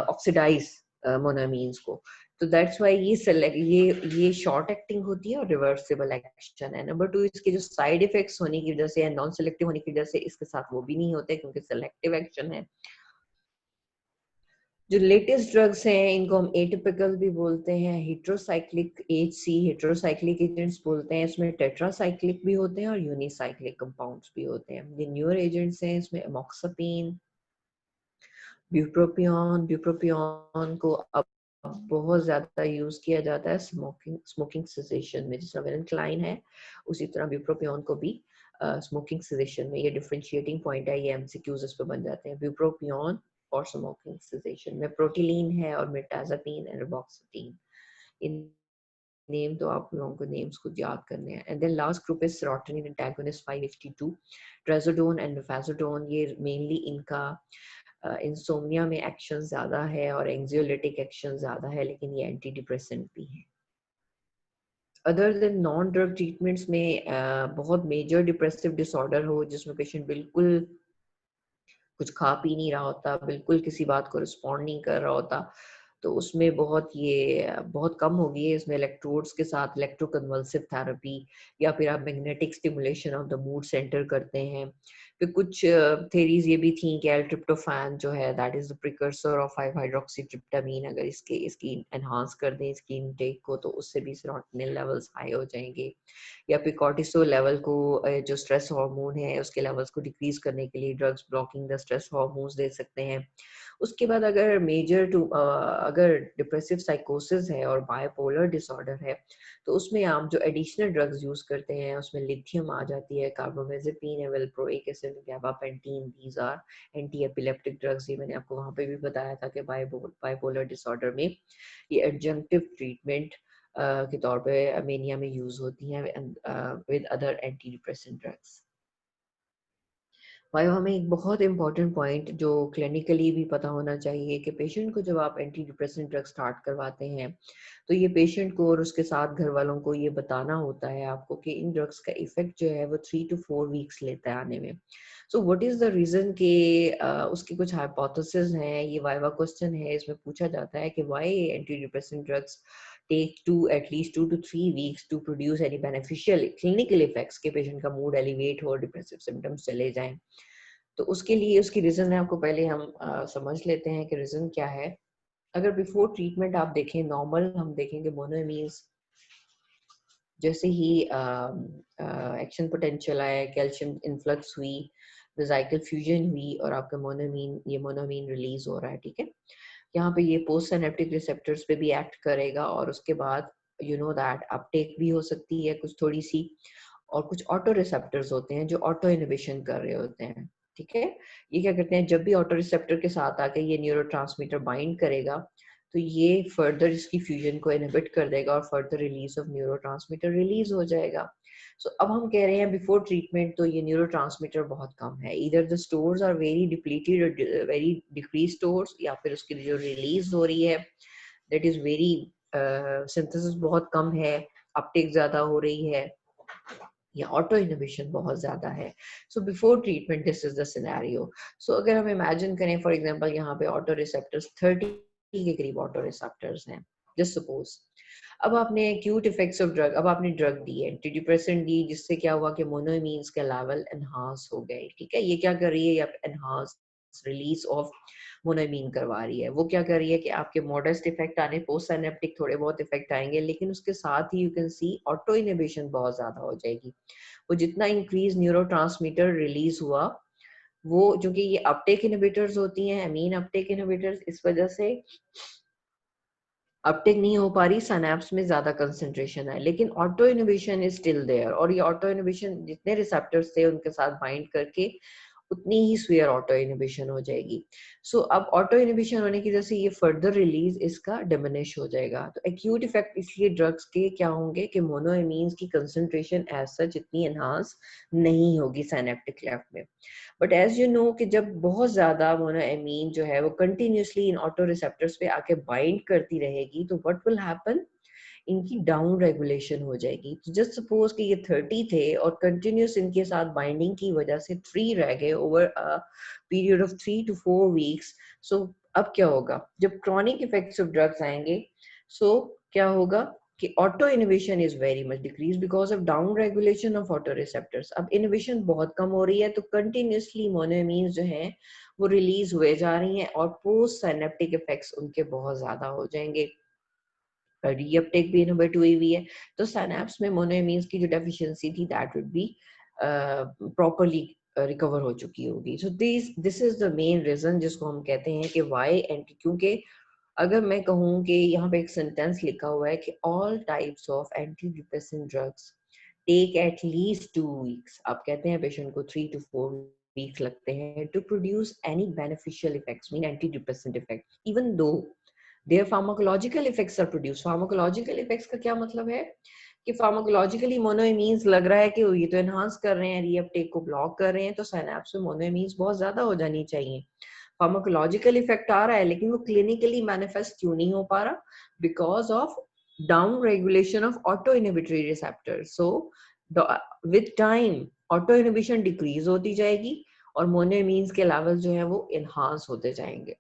oxidise monoamines को। तो दैट्स व्हाई ये शॉर्ट एक्टिंग होती है और रिवर्सिबल एक्शन है। नंबर 2, इसके जो साइड इफेक्ट्स होने की वजह से या नॉन सेलेक्टिव होने की वजह से इसके साथ वो भी नहीं होते क्योंकि सेलेक्टिव एक्शन है। जो लेटेस्ट ड्रग्स हैं इनको हम एटिपिकल भी बोलते हैं, हेट्रोसाइक्लिक एचसी हेट्रोसाइक्लिक एजेंट्स बोलते हैं। इसमें टेट्रासाइक्लिक भी होते हैं और यूनिसाइक्लिक कंपाउंड्स भी होते हैं। ये न्यूअर एजेंट्स हैं, इसमें एमोक्सापिन, ब्यूप्रोपियन को अब बहुत ज्यादा यूज किया जाता है स्मोकिंग सेसेशन में। जिस तरह वेलेंटाइन है उसी तरह ब्यूप्रोपियन को भी स्मोकिंग सेसेशन में। ये डिफरेंशिएटिंग पॉइंट है, ये एमसीक्यूज इस पे बन जाते हैं। ब्यूप्रोपियन और स्मोकिंग सेसेशन में प्रोटिलीन है और मिर्टाजापिन एंड रिबॉक्सिटीन। इन नेम तो आप लोगों को नेम्स खुद याद करने हैं। And then last group is serotonin antagonist 5-HT2, trazodone and nefazodone. ये मेनली इनका इंसोम्निया में एक्शन ज्यादा है और एंग्जियोलिटिक एक्शन ज्यादा है, लेकिन ये एंटी डिप्रेसेंट भी है। Other than non drug treatments में बहुत मेजर डिप्रेसिव डिसऑर्डर हो जिसमें पेशेंट बिल्कुल कुछ खा पी नहीं रहा होता, बिल्कुल किसी बात को रिस्पॉन्ड नहीं कर रहा होता, तो उसमें बहुत कम होगी है। इसमें इलेक्ट्रोड्स के साथ इलेक्ट्रोकन्वल्सिव थेरेपी या फिर आप magnetic stimulation of the mood centre करते हैं। फिर कुछ थेरीज ये भी थी कि एल-ट्रिप्टोफैन जो है that is the precursor of five hydroxytryptamine, अगर इसकी एनहांस कर दें इसकी इनटेक को तो उससे भी सेरोटोनिन लेवल्स हाई हो जाएंगे। या फिर कॉर्टिसोल लेवल को जो स्ट्रेस हार्मोन है उसके लेवल्स को डिक्रीज करने के लिए drugs blocking the stress hormones they सकते हैं। उसके बाद अगर डिप्रेसिव साइकोसिस है और बायपोलर डिसऑर्डर है तो उसमें आप जो एडिशनल ड्रग्स यूज करते हैं उसमें लिथियम आ जाती है, कार्बामेज़ेपिन है, valproic acid, gabapentin, these are anti epileptic drugs. ये मैंने आपको वहां पे भी बताया था कि बायपोलर डिसऑर्डर में ये एडजंक्टिव ट्रीटमेंट के तौर पे मेनिया में यूज होती हैं with other anti depressant drugs. Viva में एक बहुत इंपॉर्टेंट पॉइंट जो क्लिनिकली भी पता होना चाहिए कि पेशेंट को जब आप एंटी डिप्रेसेंट ड्रग स्टार्ट करवाते हैं तो ये पेशेंट को और उसके साथ घर वालों को ये बताना होता है आपको कि इन ड्रग्स का इफेक्ट जो है वो 3 to 4 वीक्स लेता है आने में। So what is the reason के उसकी कुछ हाइपोथेसिस हैं, ये वाइवा क्वेश्चन है, इसमें पूछा जाता है कि why anti depressant drugs take at least 2 to 3 weeks to produce any beneficial clinical effects के पेशेंट का मूड एलिवेट हो, डिप्रेसिव सिम्टम्स चले जाएं। तो उसके लिए उसकी रीजन है आपको पहले हम समझ लेते हैं कि रीजन क्या है। अगर बिफोर ट्रीटमेंट आप देखें नॉर्मल हम देखेंगे मोनोमीन्स जैसे ही एक्शन पोटेंशियल आया, कैल्शियम इन्फ्लक्स हुई, वेसिकल फ्यूजन हुई और आपका मोनोमीन रिलीज हो रहा है, ठीक है। यहाँ पे ये पोस्ट सिनेप्टिक रिसेप्टर्स पे भी एक्ट करेगा और उसके बाद यू नो दैट अपटेक भी हो सकती है कुछ थोड़ी सी, और कुछ ऑटो रिसेप्टर्स होते हैं जो ऑटो इनहिबिशन कर रहे होते हैं, ठीक है। ये क्या करते हैं, जब भी ऑटो रिसेप्टर के साथ आके ये न्यूरोट्रांसमीटर बाइंड करेगा तो ये फर्दर इसकी फ्यूजन को इनहिबिट कर देगा और further release of neurotransmitter release हो जाएगा। सो अब हम कह रहे हैं बिफोर ट्रीटमेंट तो ये न्यूरोट्रांसमीटर बहुत कम है, इधर the stores are very depleted और वेरी डिक्रीज स्टोर्स, या फिर उसकी जो रिलीज हो रही है दैट इज वेरी सिंथेसिस बहुत कम है, अपटेक ज्यादा हो रही है, या ऑटो इनहिबिशन बहुत ज्यादा है। So before treatment this is the scenario. So अगर हम इमेजिन करें फॉर एग्जांपल यहाँ पे ऑटो रिसेप्टर्स 30 के करीब ऑटो रिसेप्टर्स हैं जस्ट सपोज। अब आपने एक्यूट इफेक्ट्स ऑफ ड्रग, अब आपने ड्रग दी एंटी डिप्रेसेंट दी जिससे क्या हुआ कि मोनोमीन्स के लेवल एनहांस हो गए, ठीक है। ये क्या कर रही है, या एनहांस रिलीज ऑफ मोनोमीन करवा रही है। वो क्या कर रही है कि आपके मॉडेस्ट इफेक्ट आने, पोस्ट सिनेप्टिक थोड़े बहुत इफेक्ट आएंगे, लेकिन उसके साथ ही you can see auto inhibition बहुत ज्यादा हो जाएगी। वो जितना इंक्रीज न्यूरोट्रांसमीटर रिलीज हुआ वो, क्योंकि ये अपटेक इनहिबिटर्स होती हैं, अमीन अपटेक इनहिबिटर्स, इस वजह से अपटेक नहीं हो पा रही, सिनेप्स में ज्यादा कंसंट्रेशन है, लेकिन auto inhibition is still there, और ये ऑटो इनहिबिशन जितने रिसेप्टर्स थे उनके साथ बाइंड करके उतनी ही स्वीयर ऑटो इनहिबिशन हो जाएगी। सो अब ऑटो इनहिबिशन होने की वजह से ये फर्दर रिलीज इसका डिमिनिश हो जाएगा। तो एक्यूट इफेक्ट इसलिए ड्रग्स के क्या होंगे कि मोनोएमीन्स की कंसंट्रेशन एज सच इतनी एनहांस नहीं होगी सिनेप्टिक क्लेफ्ट में। बट एज यू नो कि जब बहुत ज्यादा मोनोएमीन जो है वो कंटिन्यूसली इन ऑटो रिसेप्टर्स पे आके बाइंड करती रहेगी तो व्हाट विल हैपन, इनकी डाउन रेगुलेशन हो जाएगी। तो जस्ट सपोज कि ये 30 थे और कंटिन्यूस इनके साथ बाइंडिंग की वजह से 3 रह गए over a period of 3 to 4 weeks। सो अब क्या होगा जब क्रॉनिक इफेक्ट्स ऑफ ड्रग्स आएंगे, सो क्या होगा कि auto inhibition is very much decrease because of down regulation of auto receptors. अब इनहिबिशन बहुत कम हो रही है तो कंटिन्यूसली मोनोएमीन्स जो हैं वो रिलीज हुए जा रही हैं और पोस्ट साइनेप्टिक इफेक्ट्स उनके बहुत ज्यादा हो जाएंगे। रीअपटेक भी इनहिबिट हुई हुई है तो सिनेप्स में मोनोएमीन्स की जो डेफिशिएंसी थी that would be properly recover हो चुकी होगी। So this is the main reason जिसको हम कहते हैं कि व्हाई एंटी, क्योंकि अगर मैं कहूँ कि यहाँ पे एक सेंटेंस लिखा हुआ है कि all types of anti depressant drugs take at least 2 weeks। आप कहते हैं पेशेंट को 3 to 4 weeks लगते हैं to produce any beneficial effects, mean anti depressant effect, even though there pharmacological effects are produce. Pharmacological effects का क्या मतलब है कि फार्माकोलॉजिकली मोनोएमीन्स लग रहा है कि ये तो एनहांस कर रहे हैं, रीअपटेक को ब्लॉक कर रहे हैं, तो सिनेप्स में मोनोएमीन्स बहुत ज्यादा हो जानी चाहिए। फार्माकोलॉजिकल इफेक्ट आ रहा है लेकिन वो क्लिनिकली मैनिफेस्ट क्यों नहीं हो पा रहा, because of down regulation of auto inhibitory receptor. So with time auto inhibition decrease होती जाएगी और मोनोएमीन्स के लेवल जो है वो एनहांस होते जाएंगे।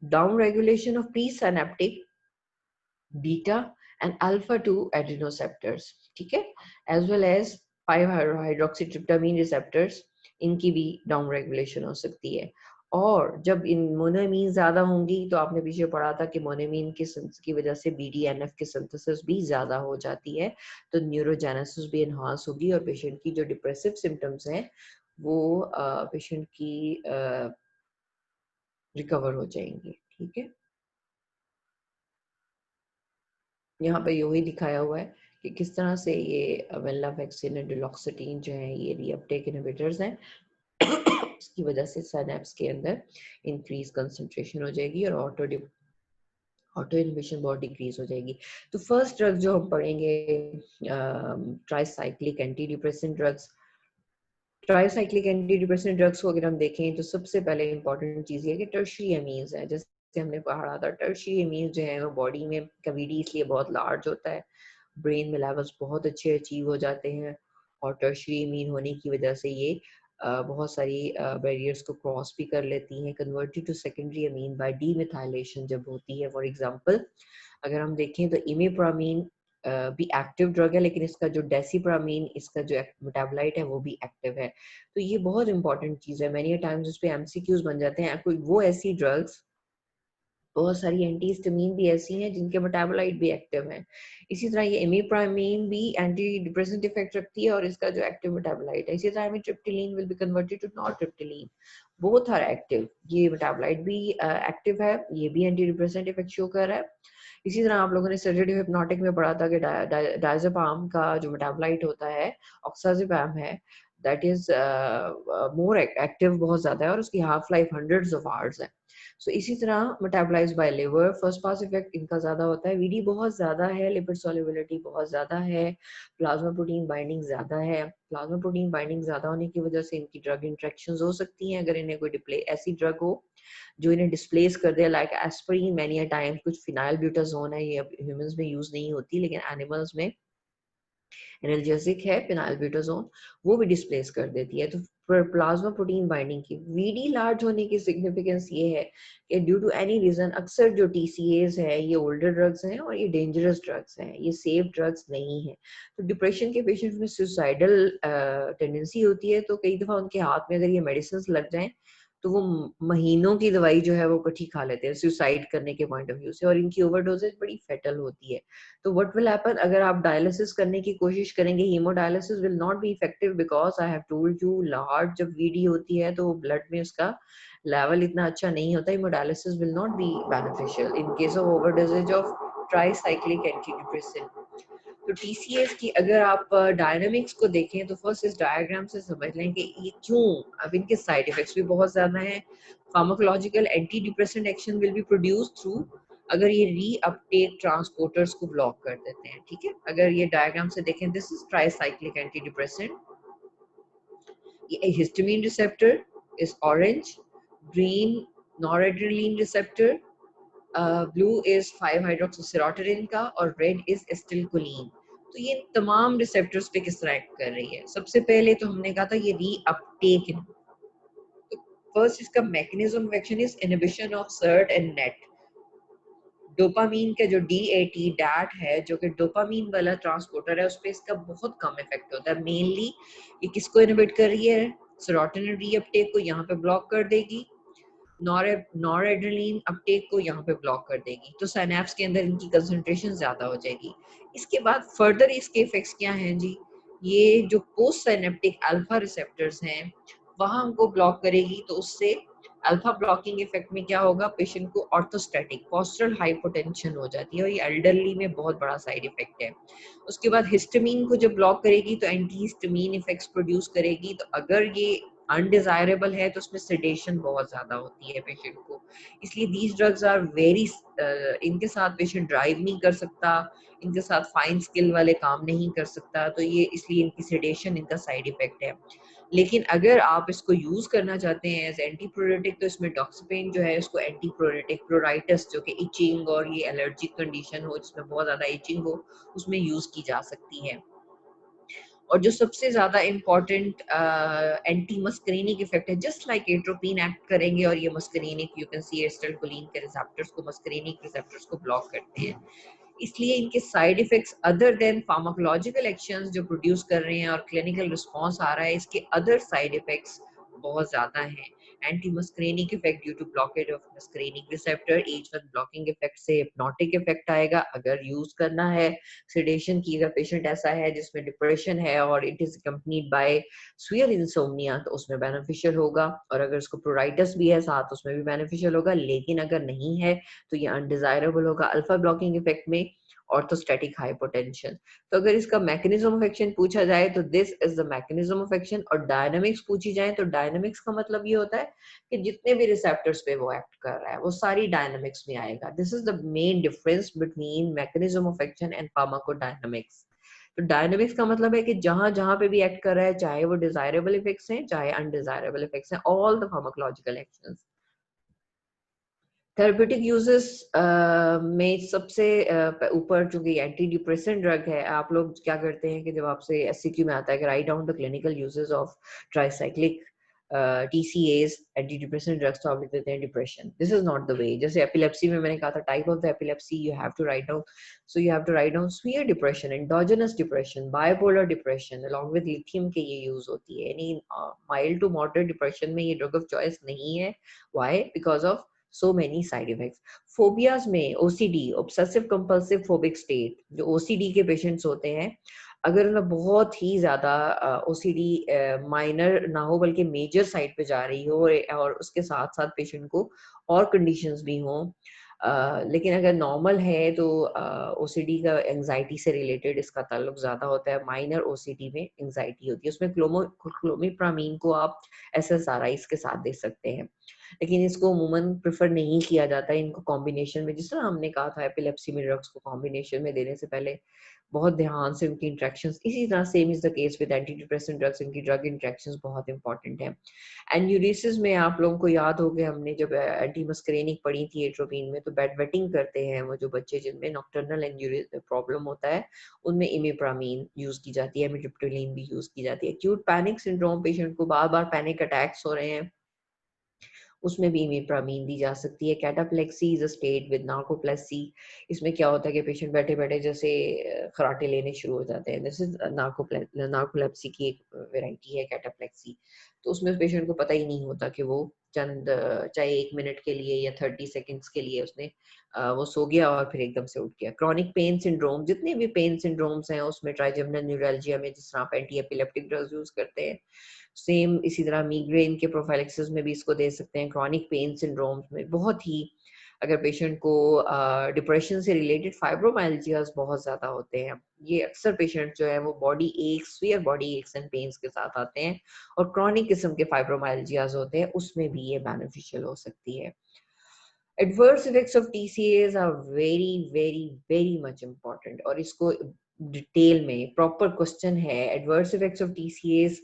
Down regulation of pre-synaptic beta and alpha 2 एड्रेनोसेप्टर्स, ठीक है, एज वेल एज 5 हाइड्रोक्सीट्रिप्टामाइन रिसेप्टर्स, इनकी भी डाउन रेगुलेशन हो सकती है। और जब इन मोनोएमीन ज्यादा होंगी तो आपने पीछे पढ़ा था कि मोनोएमीन की वजह से बीडीएनएफ की सिंथेसिस भी ज्यादा हो जाती है, तो न्यूरोजेनेसिस भी एनहांस होगी और पेशेंट की जो डिप्रेसिव सिम्टम्स हैं वो पेशेंट की रिकवर हो जाएंगे। ठीक है, यहाँ पे यही दिखाया हुआ है कि किस तरह से ये वेंलाफेक्सिन और डुलोक्सिटीन जो है ये रीअपटेक इनहिबिटर्स हैं। इसकी वजह से सिनेप्स के अंदर इंक्रीज कंसंट्रेशन हो जाएगी और ऑटो इनहिबिशन बहुत डिक्रीज हो जाएगी। तो फर्स्ट ड्रग जो हम पढ़ेंगे tricyclic anti depressant drugs. Tricyclic anti depressant drugs को अगर हम देखें तो सबसे पहले इंपॉर्टेंट चीज ये कि टर्शियरी एमीन्स है। जैसे हमने पढ़ा था टर्शियरी एमीन्स जो है वो बॉडी में कवीडी इसलिए बहुत लार्ज होता है, ब्रेन में लेवल्स बहुत अच्छे अचीव हो जाते हैं और टर्शियरी एमीन होने की वजह से ये बहुत सारी बैरियर्स को क्रॉस भी कर लेती हैं, converted to secondary amine by demethylation जब होती है। फॉर एग्जांपल अगर हम देखें तो इमिप्रामीन भी एक्टिव ड्रग है लेकिन इसका जो डेसिप्रामीन इसका जो मेटाबोलाइट है वो भी एक्टिव है। तो ये बहुत इंपॉर्टेंट चीज है, मेनी टाइम्स उस पे एमसीक्यूज बन जाते हैं। कोई वो ऐसी ड्रग्स, बहुत सारी एंटी हिस्टामिन भी ऐसी हैं जिनके मेटाबोलाइट भी एक्टिव हैं। इसी तरह ये इमिप्रामीन भी एंटी डिप्रेसेंट इफेक्ट रखती है और इसका जो एक्टिव मेटाबोलाइट है। इसी तरह amitriptyline will be converted to nortriptyline, both are active. ये मेटाबोलाइट भी एक्टिव है, ये भी एंटी डिप्रेसेंट इफेक्ट शो कर रहा है। इसी तरह आप लोगों ने सर्जेटिव हिप्नोटिक में पढ़ा था कि डायज़ेपाम का जो मेटाबोलाइट होता है ऑक्साज़ेपैम है, दैट इज मोर एक्टिव, बहुत ज्यादा है और उसकी half life hundreds of hours है। सो इसी तरह metabolise by liver, first pass effect इनका ज्यादा होता है। वीडी बहुत ज्यादा है, लिपिड सॉल्युबिलिटी बहुत ज्यादा है, प्लाज्मा प्रोटीन बाइंडिंग ज्यादा है। प्लाज्मा प्रोटीन बाइंडिंग ज्यादा होने की वजह से इनकी ड्रग इंटरेक्शंस हो सकती हैं अगर इन्हें कोई ऐसी ड्रग हो जो इन्हें डिस्प्लेस कर दे, like aspirin. Many a time कुछ फिनाइल ब्यूटाजोन है, ये अब ह्यूमंस में यूज नहीं होती लेकिन एनिमल्स में एनाल्जेसिक है फिनाइलब्यूटाजोन, वो भी डिस्प्लेस कर देती है। तो प्लाज्मा प्रोटीन बाइंडिंग की वीडी लार्ज होने की सिग्निफिकेंस ये है कि ड्यू टू एनी रीजन अक्सर जो टीसीएज है ये ओल्डर ड्रग्स हैं और ये डेंजरस ड्रग्स हैं, ये सेफ ड्रग्स नहीं है। तो डिप्रेशन के पेशेंट्स में सुसाइडल टेंडेंसी होती है, तो कई दफा उनके हाथ में अगर ये मेडिसिन लग जाएं तो वो महीनों की दवाई जो है वो इकट्ठी खा लेते हैं सुसाइड करने के पॉइंट ऑफ व्यू से, और इनकी ओवरडोजेज बड़ी फेटल होती है। तो व्हाट विल हैपन, अगर आप डायलिसिस करने की कोशिश करेंगे, haemodialysis will not be effective because I have told you large जब वीडी होती है तो ब्लड में उसका लेवल इतना अच्छा नहीं होता, haemodialysis will not be beneficial in case of overdoses of tricyclic anti depressant. तो TCAs की अगर आप डायनामिक्स को देखें तो फर्स्ट इस डायग्राम से समझ लें कि ये क्यों, अब इनके साइड इफेक्ट्स भी बहुत ज्यादा हैं। Pharmacological anti depressant action will be produce through अगर ये रीअपटेक ट्रांसपोर्टर्स को ब्लॉक कर देते हैं, ठीक है। अगर ये डायग्राम से देखें, this is tricyclic anti depressant, ये histamine receptor is orange, green noradrenaline receptor, blue is five hydroxyserotonin का और रेड इज एसिटिलकोलिन। तो ये तमाम रिसेप्टर्स पे किस तरह एक्ट कर रही है। सबसे पहले तो हमने कहा था ये रीअपटेक है। तो फर्स्ट इसका mechanism of action is inhibition of SERT and NET. Dopamine का जो DAT डैट है, जो कि डोपामीन वाला ट्रांसपोर्टर है, उस पर इसका बहुत कम इफेक्ट होता है। मेनली ये किसको इनहिबिट कर रही है, सेरोटोनिन रीअपटेक को यहाँ पे ब्लॉक कर देगी, नॉरएड्रेनालिन अपटेक को यहाँ पे ब्लॉक कर देगी, तो साइनेप्स के अंदर इनकी कंसंट्रेशन ज्यादा हो जाएगी। इसके बाद फर्दर इसके इफेक्ट्स क्या हैं जी, ये जो पोस्ट साइनेप्टिक अल्फा रिसेप्टर्स हैं वहां उनको ब्लॉक करेगी, तो उससे अल्फा ब्लॉकिंग इफेक्ट में क्या होगा, पेशेंट को ऑर्थोस्टैटिक पोस्टरल हाइपोटेंशन हो जाती है, और ये एल्डरली में बहुत बड़ा साइड इफेक्ट है। उसके बाद हिस्टामिन को जब ब्लॉक करेगी तो एंटी हिस्टामिन इफेक्ट्स प्रोड्यूस करेगी। तो अगर ये अनडिजायरेबल है तो उसमें सेडेशन बहुत ज्यादा होती है पेशेंट को, इसलिए दीज ड्रग्स आर वेरी, इनके साथ पेशेंट ड्राइव नहीं कर सकता, इनके साथ फाइन स्किल वाले काम नहीं कर सकता, तो ये इसलिए इनकी सेडेशन इनका साइड इफेक्ट है। लेकिन अगर आप इसको यूज करना चाहते हैं एज एंटी प्रोरेटिक, तो इसमें डॉक्सिपेन जो है उसको एंटी प्रोरेटिक, प्रोराइटिस जो कि इचिंग और ये एलर्जिक कंडीशन हो जिसमें बहुत ज्यादा इचिंग हो, उसमें यूज की जा सकती है। और जो सबसे ज्यादा इम्पोर्टेंट एंटी मस्करीनिक इफेक्ट है, जस्ट लाइक एट्रोपिन एक्ट करेंगे, और ये मस्करीनिक, यू कैन सी एसिटिलकोलिन के रिसेप्टर्स को, मस्करीनिक रिसेप्टर्स को ब्लॉक करते हैं। इसलिए इनके side effects other than pharmacological actions जो प्रोड्यूस कर रहे हैं और क्लिनिकल रिस्पांस आ रहा है, इसके अदर साइड इफेक्ट्स बहुत ज्यादा हैं। Anti muscarinic effect due to blockage of muscarinic receptor, H1 blocking effect से हिप्नोटिक इफेक्ट आएगा अगर यूज करना है। सेडेशन की, अगर पेशेंट ऐसा है जिसमें डिप्रेशन है और it is accompanied by severe insomnia, तो उसमें बेनिफिशियल होगा, और अगर उसको प्रोराइटिस भी है साथ उसमें भी बेनिफिशियल होगा। लेकिन अगर नहीं है तो ये अनडिजायरेबल होगा। अल्फा ब्लॉकिंग इफेक्ट में ऑर्थोस्टैटिक हाइपोटेंशन। तो अगर इसका मैकेनिज्म ऑफ एक्शन पूछा जाए तो this is the mechanism of action, और डायनामिक्स पूछी जाए तो डायनामिक्स का मतलब ये होता है कि जितने भी रिसेप्टर्स पे वो एक्ट कर रहा है वो सारी डायनामिक्स में आएगा। This is the main difference between mechanism of action and pharmacodynamics. तो डायनामिक्स का मतलब है कि जहां जहां पे भी एक्ट कर रहा है, चाहे वो डिजायरेबल इफेक्ट्स हैं चाहे अनडिजायरेबल इफेक्ट्स हैं, all the pharmacological actions. Therapeutic uses में सबसे ऊपर चूंकि एंटी डिप्रेसेंट ड्रग है, आप लोग क्या करते हैं कि जब आपसे एससीक्यू में आता है कि write down the clinical uses of tricyclic TCAs anti depressant drugs, तो आप लिख देते हैं depression. This is not the way. जैसे एपिलेप्सी में मैंने कहा था type of the epilepsy you have to write down, so you have to write down severe depression, endogenous depression, bipolar depression along with lithium के ये यूज होती है। यानी माइल्ड टू मॉडरेट डिप्रेशन में ये ड्रग ऑफ चॉइस नहीं है। Why? Because of so many side effects. Phobias में OCD, obsessive compulsive phobic state, जो OCD के पेशेंट्स होते हैं, अगर उनमें बहुत ही ज्यादा OCD माइनर ना हो बल्कि मेजर साइड पे जा रही हो, और उसके साथ साथ पेशेंट को और कंडीशंस भी हों, लेकिन अगर नॉर्मल है तो OCD का एंजाइटी से रिलेटेड इसका ताल्लुक ज्यादा होता है। माइनर OCD में एंजाइटी होती है, उसमें क्लोमिप्रामीन को आप SSRIs के साथ दे सकते हैं, लेकिन इसको अमूमन प्रेफर नहीं किया जाता है। इनको कॉम्बिनेशन में, जिस तरह हमने कहा था एपिलेप्सी में ड्रग्स को कॉम्बिनेशन में देने से पहले बहुत ध्यान से उनकी इंट्रैक्शंस, इसी तरह same is the case with anti depressant drugs, इनकी ड्रग इंट्रैक्शंस बहुत इंपॉर्टेंट है। एन्यूरिसिस में आप लोगों को याद हो गया, हमने जब एंटी मस्करेनिक पढ़ी थी एट्रोपिन में, तो बेड वेटिंग करते हैं वो जो बच्चे जिनमें नॉक्टर्नल एन्यूरिस प्रॉब्लम होता है, उनमें इमिप्रामीन यूज की जाती है, मिट्रिप्टोलिन भी यूज की जाती है। एक्यूट पैनिक सिंड्रोम, पेशेंट को बार बार पैनिक अटैक्स हो रहे हैं, उसमें भी इमिप्रामीन दी जा सकती है। Cataplexy is a state with narcolepsy, इसमें क्या होता है कि पेशेंट बैठे बैठे जैसे खराटे लेने शुरू हो जाते हैं। दिस इज नार्कोलेप्सी की एक वेराइटी है कैटाप्लेक्सी। तो उसमें पेशेंट को पता ही नहीं होता कि वो चंद चाहे 1 मिनट के लिए या 30 सेकेंड्स के लिए उसने वो सो गया और फिर एकदम से उठ गया। क्रॉनिक पेन सिंड्रोम, जितने भी पेन सिंड्रोम्स हैं उसमें ट्राइजेमिनल न्यूरल्जिया में जिस तरह आप एंटी एपिलेप्टिक ड्रग्स यूज करते हैं, सेम इसी तरह मिग्रेन के प्रोफाइलेक्सिस में भी इसको दे सकते हैं। क्रॉनिक पेन सिंड्रोम्स में बहुत ही अगर पेशेंट को डिप्रेशन से रिलेटेड फाइब्रोमाइल्जियाज बहुत ज्यादा होते हैं, ये अक्सर पेशेंट जो है वो body aches, severe body aches and pains के साथ आते हैं, और क्रॉनिक किस्म के फाइब्रोमाइल्जियाज होते हैं, उसमें भी ये बेनिफिशियल हो सकती है। Adverse effects of TCAs are very very very much important, और इसको डिटेल में प्रॉपर क्वेश्चन है एडवर्स इफेक्ट्स ऑफ TCAs।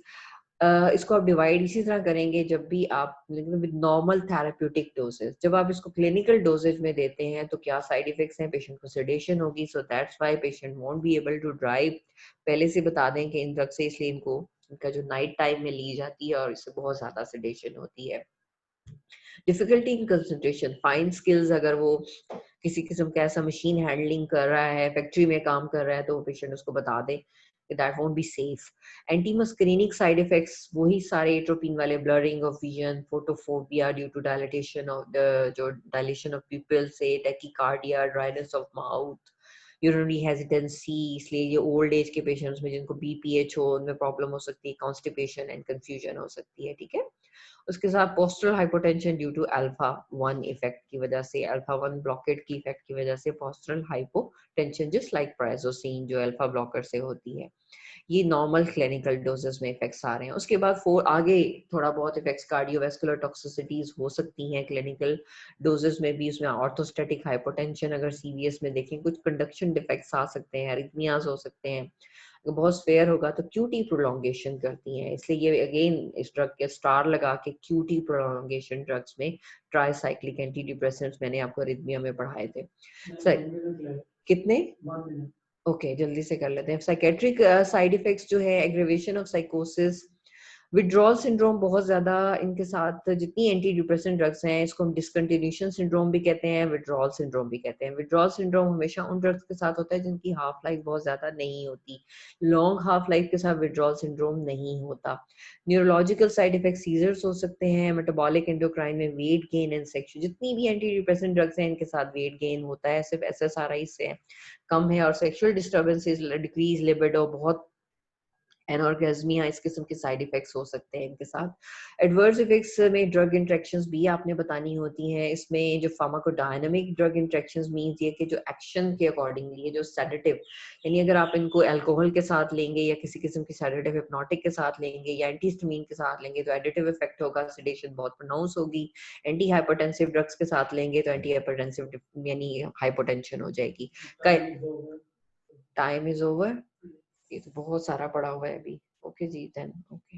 इसको आप डिवाइड इसी तरह करेंगे, जब भी आप विद नॉर्मल थेराप्यूटिक डोजेज, जब आप इसको क्लिनिकल डोजेज में देते हैं तो क्या साइड इफेक्ट्स हैं, पेशेंट को सेडेशन होगी, so that's why patient won't be able to drive. पहले से बता दें कि इन ड्रग से इसलिए इनको, इनका जो नाइट टाइम में ली जाती है और इससे बहुत ज्यादा सेडेशन होती है। Difficulty in concentration, fine skills, अगर वो किसी किस्म का ऐसा मशीन हैंडलिंग कर रहा है, फैक्ट्री में काम कर रहा है, तो पेशेंट उसको बता दे कि that won't be safe. Antimuscarinic side effects वही सारे एट्रोपिन वाले, blurring of vision, photophobia due to dilatation of the, जो डायलेशन ऑफ प्यूपिल से, tachycardia, dryness of mouth, urinary hesitancy, इसलिए ये ओल्ड एज के पेशेंट्स में जिनको बीपीएच हो उनमें प्रॉब्लम हो सकती है, कॉन्स्टिपेशन एंड कंफ्यूजन हो सकती है, ठीक है। उसके साथ postural hypotension due to alpha 1 effect की वजह से, अल्फा 1 ब्लॉकेट की इफेक्ट की वजह से पोस्टरल हाइपोटेंशन, जस्ट लाइक प्राइजोसिन जो अल्फा ब्लॉकर से होती है। ये नॉर्मल क्लिनिकल डोजेस में इफेक्ट्स आ रहे हैं। उसके बाद आगे थोड़ा बहुत इफेक्ट्स कार्डियोवैस्कुलर टॉक्सिसिटीज हो सकती हैं क्लिनिकल डोजेस में भी, उसमें ऑर्थोस्टैटिक हाइपोटेंशन अगर सीवीएस में देखें, कुछ कंडक्शन डिफेक्ट्स आ सकते हैं, एरिथमियाज हो सकते हैं, अगर बहुत स्फेयर होगा तो क्यूटी प्रोलॉन्गेशन करती हैं, इसलिए ये अगेन इस ड्रग के स्टार लगा के क्यूटी प्रोलॉन्गेशन ड्रग्स में ट्राइसाइक्लिक एंटी डिप्रेसेंट्स मैंने आपको रिदमिया में पढ़ाए थे। सर कितने, ओके जल्दी से कर लेते हैं। साइकेट्रिक साइड इफेक्ट्स जो है, एग्रेवेशन ऑफ साइकोसिस, विड्रॉल सिंड्रोम बहुत ज्यादा इनके साथ, जितनी एंटी डिप्रेसेंट ड्रग्स हैं इसको हम डिसकंटिन्यूएशन सिंड्रोम भी कहते हैं, विड्रॉल सिंड्रोम भी कहते हैं। विड्रॉल सिंड्रोम हमेशा उन ड्रग्स के साथ होता है जिनकी हाफ लाइफ बहुत ज्यादा नहीं होती, लॉन्ग हाफ लाइफ के साथ विड्रॉल सिंड्रोम नहीं होता। न्यूरोलॉजिकल साइड इफेक्ट सीजर्स हो सकते हैं, मेटाबॉलिक एंडोक्राइन में वेट गेन एंड सेक्शुअल, जितनी भी एंटी डिप्रेसेंट ड्रग्स हैं इनके साथ वेट गेन होता है, सिर्फ SSRI से कम है, और सेक्सुअल डिस्टर्बेंसेस, डिक्रीज लिबिडो, बहुत एनऑर्गेज्मिया, इस किस्म के साइड इफेक्ट्स हो सकते हैं इनके साथ। एडवर्स इफेक्ट्स में ड्रग इंटरेक्शंस भी आपने बतानी होती हैं। इसमें जो फार्माकोडायनामिक ड्रग इंटरेक्शंस मींस ये कि जो एक्शन के अकॉर्डिंगली, जो सेडेटिव, यानी अगर आप इनको अल्कोहल के साथ लेंगे या किसी किस्म की सेडेटिव हिप्नोटिक के साथ लेंगे या एंटीहिस्टामिन के साथ लेंगे तो एडिटिव इफेक्ट होगा, सेडेशन बहुत प्रोनाउंस होगी। एंटी हाइपरटेंसिव ड्रग्स के साथ लेंगे तो एंटी हाइपरटेंसिव यानी हाइपोटेंशन हो जाएगी। टाइम इज ओवर, ये तो बहुत सारा पड़ा हुआ है अभी। ओके जी, देन ओके,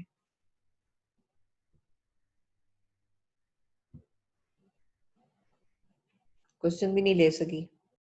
क्वेश्चन भी नहीं ले सकी।